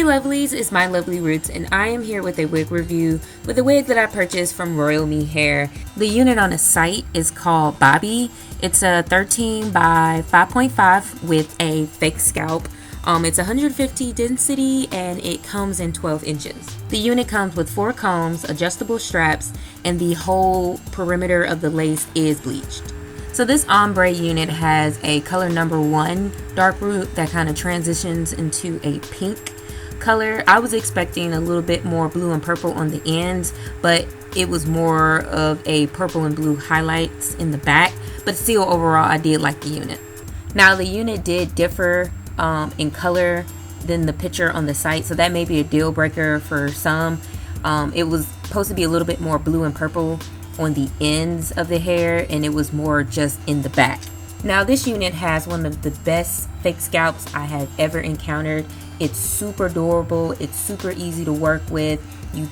lovelies, it's MyLovelyRoots and I am here with a wig review with a wig that I purchased from Royal Me Hair. The unit on the site is called Bobbi. It's a 13 by 5.5 with a fake scalp. It's 150 density and it comes in 12 inches. The unit comes with 4 combs, adjustable straps, and the whole perimeter of the lace is bleached. So this ombre unit has a color number 1 dark root that kind of transitions into a pink color. I was expecting a little bit more blue and purple on the ends, but it was more of a purple and blue highlights in the back, but still overall I did like the unit. Now the unit did differ in color than the picture on the site, so that may be a deal breaker for some. It was supposed to be a little bit more blue and purple on the ends of the hair, and it was more just in the back. Now this unit has one of the best fake scalps I have ever encountered. It's super durable, it's super easy to work with. You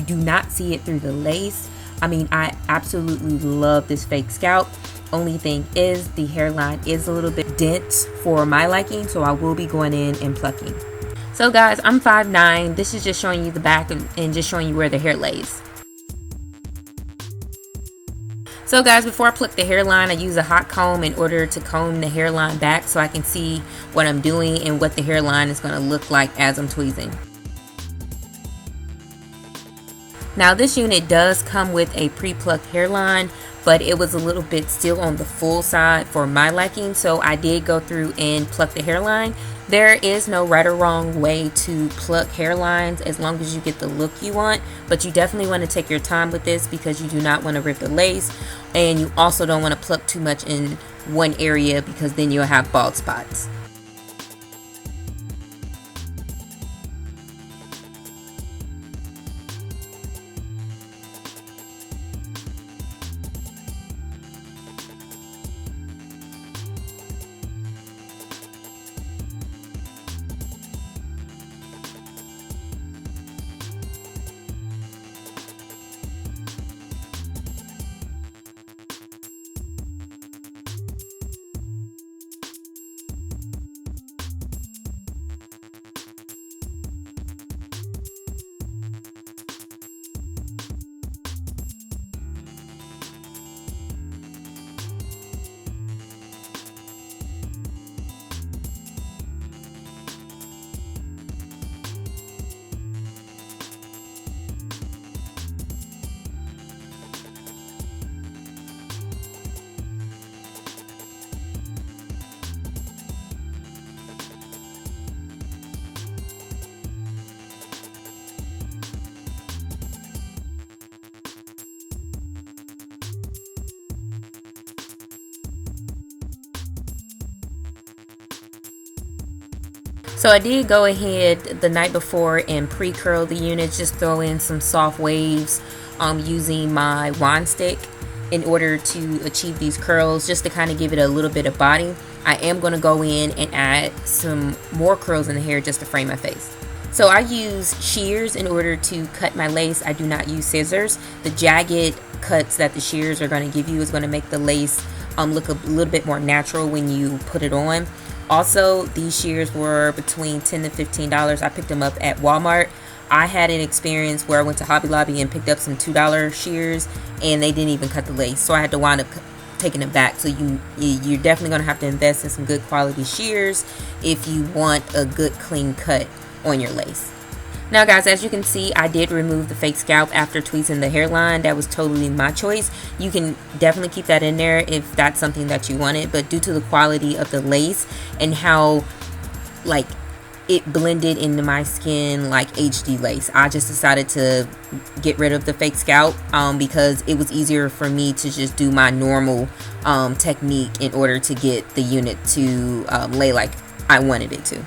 do not see it through the lace. I mean, I absolutely love this fake scalp. Only thing is the hairline is a little bit dense for my liking, so I will be going in and plucking. So guys, I'm 5'9". This is just showing you the back and just showing you where the hair lays. So guys, before I pluck the hairline, I use a hot comb in order to comb the hairline back so I can see what I'm doing and what the hairline is going to look like as I'm tweezing. Now this unit does come with a pre-plucked hairline, but it was a little bit still on the full side for my liking, so I did go through and pluck the hairline. There is no right or wrong way to pluck hairlines as long as you get the look you want, but you definitely want to take your time with this because you do not want to rip the lace, and you also don't want to pluck too much in one area because then you'll have bald spots. So I did go ahead the night before and pre-curl the unit, just throw in some soft waves using my wand stick in order to achieve these curls, just to kind of give it a little bit of body. I am going to go in and add some more curls in the hair just to frame my face. So I use shears in order to cut my lace. I do not use scissors. The jagged cuts that the shears are going to give you is going to make the lace look a little bit more natural when you put it on. Also, these shears were between $10 to $15. I picked them up at Walmart. I had an experience where I went to Hobby Lobby and picked up some $2 shears and they didn't even cut the lace, so I had to wind up taking them back. So you're definitely going to have to invest in some good quality shears if you want a good clean cut on your lace. Now guys, as you can see, I did remove the fake scalp after tweezing the hairline. That was totally my choice. You can definitely keep that in there if that's something that you wanted, but due to the quality of the lace and how like it blended into my skin like HD lace, I just decided to get rid of the fake scalp because it was easier for me to just do my normal technique in order to get the unit to lay like I wanted it to.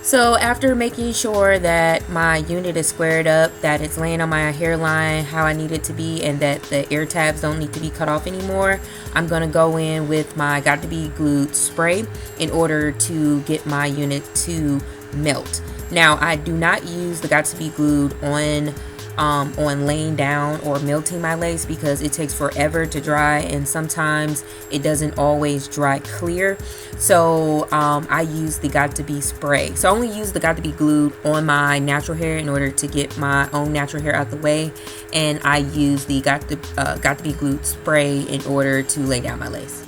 So after making sure that my unit is squared up, that it's laying on my hairline how I need it to be, and that the ear tabs don't need to be cut off anymore, I'm going to go in with my Got to Be Glued spray in order to get my unit to melt. Now I do not use the Got to Be Glued on on laying down or melting my lace, because it takes forever to dry and sometimes it doesn't always dry clear. So I use the Got To Be spray. So I only use the Got To Be glue on my natural hair in order to get my own natural hair out the way, and I use the Got To Be glue spray in order to lay down my lace.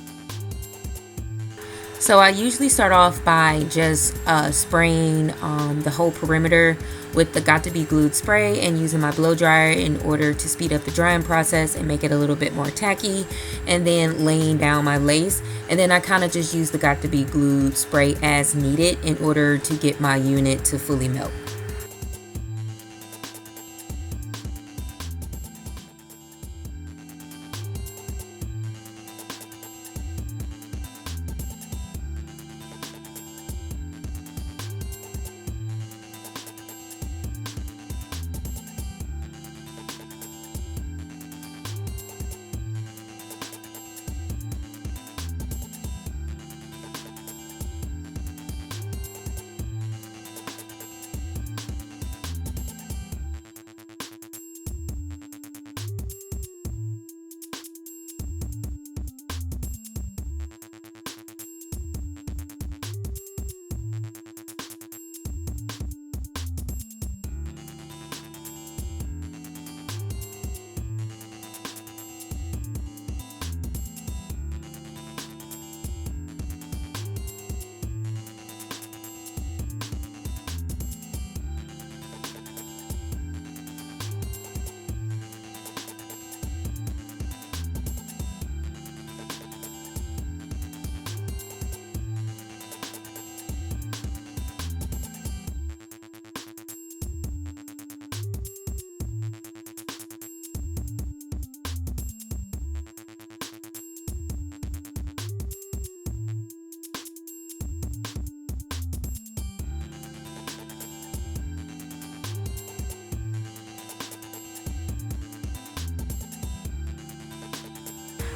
So I usually start off by just spraying the whole perimeter with the Got To Be glued spray and using my blow dryer in order to speed up the drying process and make it a little bit more tacky, and then laying down my lace. And then I kind of just use the Got To Be glued spray as needed in order to get my unit to fully melt.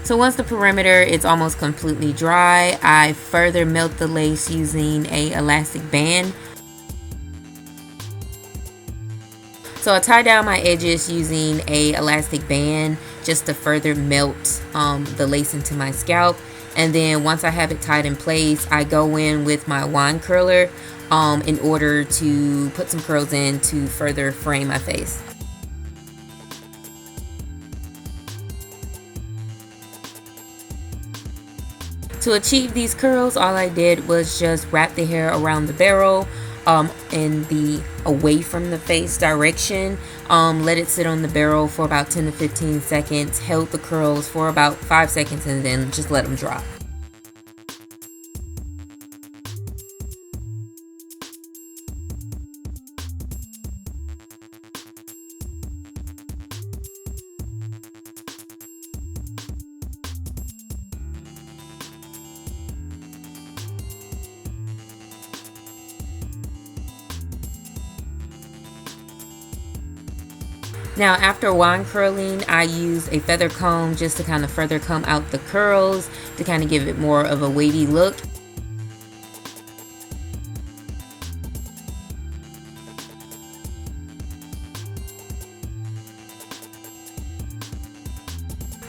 So once the perimeter is almost completely dry, I further melt the lace using a elastic band. So I tie down my edges using a elastic band just to further melt the lace into my scalp. And then once I have it tied in place, I go in with my wand curler in order to put some curls in to further frame my face. To achieve these curls, all I did was just wrap the hair around the barrel in the away from the face direction. Let it sit on the barrel for about 10 to 15 seconds, held the curls for about 5 seconds, and then just let them drop. Now after wand curling, I use a feather comb just to kind of further comb out the curls to kind of give it more of a wavy look.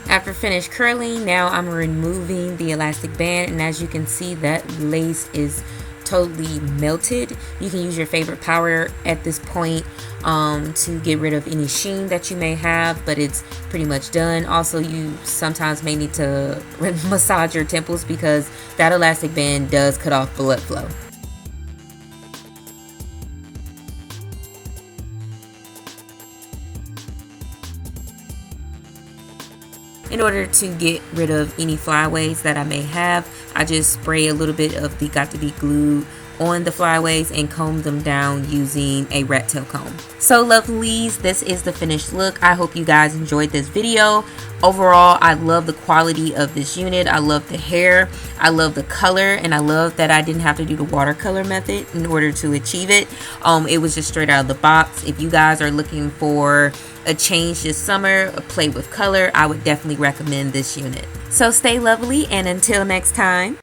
After finished curling, now I'm removing the elastic band, and as you can see, that lace is totally melted. You can use your favorite powder at this point to get rid of any sheen that you may have, but it's pretty much done. Also, you sometimes may need to massage your temples because that elastic band does cut off blood flow. In order to get rid of any flyaways that I may have, I just spray a little bit of the Got To Be glue on the flyaways and comb them down using a rat tail comb. So lovelies, this is the finished look. I hope you guys enjoyed this video. Overall, I love the quality of this unit. I love the hair. I love the color, and I love that I didn't have to do the watercolor method in order to achieve it. It was just straight out of the box. If you guys are looking for a change this summer, a play with color, I would definitely recommend this unit. So stay lovely, and until next time.